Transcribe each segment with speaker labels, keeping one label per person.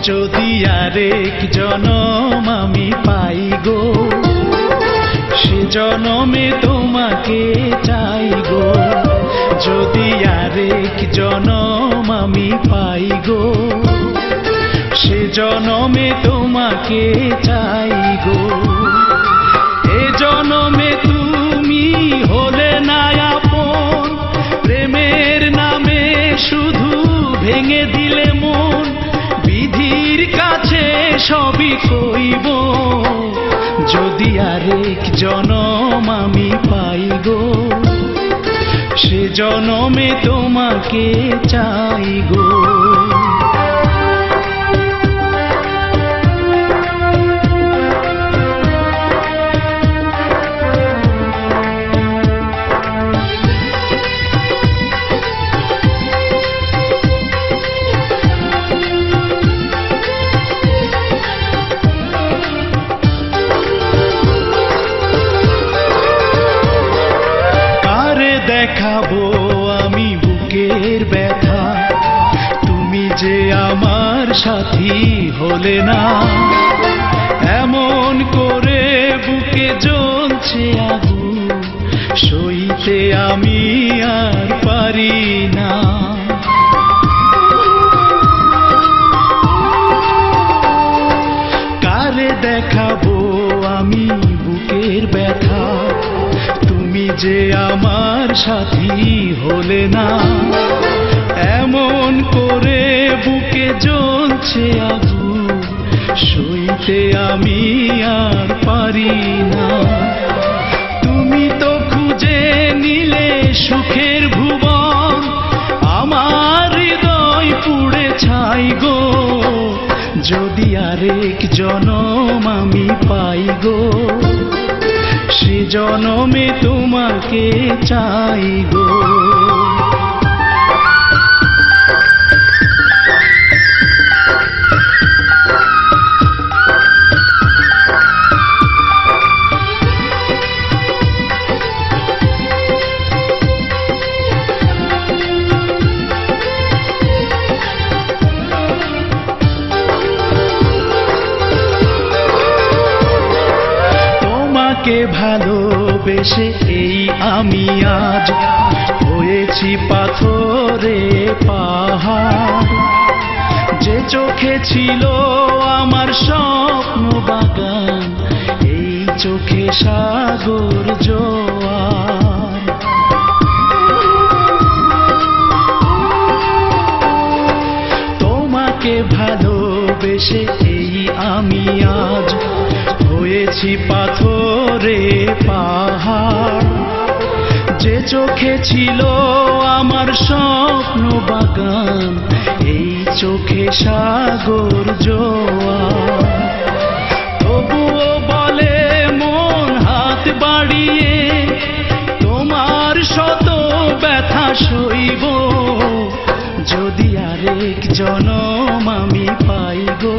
Speaker 1: যদি আরেক জনম আমি পাই গো, সে জনমে তোমাকে চাই গো। যদি আরেক জনম আমি পাই গো, সে জনমে তোমাকে চাই গো। এ জনমে তুমি হলে না আপন, প্রেমের নামে শুধু ভেঙে দিলে মন। বিধির কাছে সবই কইব, যদি আরেক জনম আমি পাই গো, সে জনমে তোমাকে চাই গো। দেখাবো আমি বুকের ব্যথা, তুমি যে আমার সাথী হলে না। এমন করে বুকে জ্বলছে আগুন, সইতে আমি আর পারি না। কারে দেখাবো আমি বুকের ব্যথা, তুমি যে আমার সাথী হলে না। এমন করে বুকে জ্বলছে আগুন, সইতে আমি আর পারি না। তুমি তো খুঁজে নিলে সুখের ভুবন, আমার হৃদয় পুড়ে ছাই গো। যদি আরেক জনম আমি পাই গো, সে জনমে তোমাকে চাই গো। তোমাকে ভালোবেসে এই আমি আজ হয়েছি পাথরে পাহাড়। যে চোখে ছিল আমার স্বপ্ন বাগান, এই চোখে সাগর জোয়ার। তোমাকে ভালোবেসে এই আমি আজ হয়েছি পাথরে পাহাড়। যে চোখে ছিল আমার স্বপ্ন বাগান, এই চোখে সাগর জোয়ার। তবুও বলে মন হাত বাড়িয়ে, তোমার শত ব্যথা সইব। যদি আরেক জনম আমি পাই গো,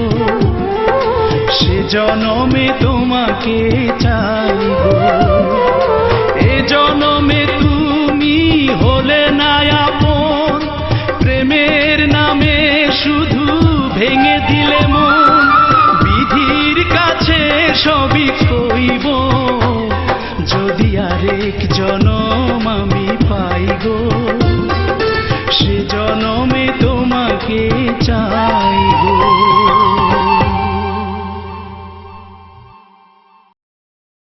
Speaker 1: সে জনমে তোমাকে চাই গো। এ জনমে তুমি হলে না আপন, প্রেমের নামে শুধু ভেঙে দিলে মন। বিধির কাছে সবই কইব, যদি আরেক জনম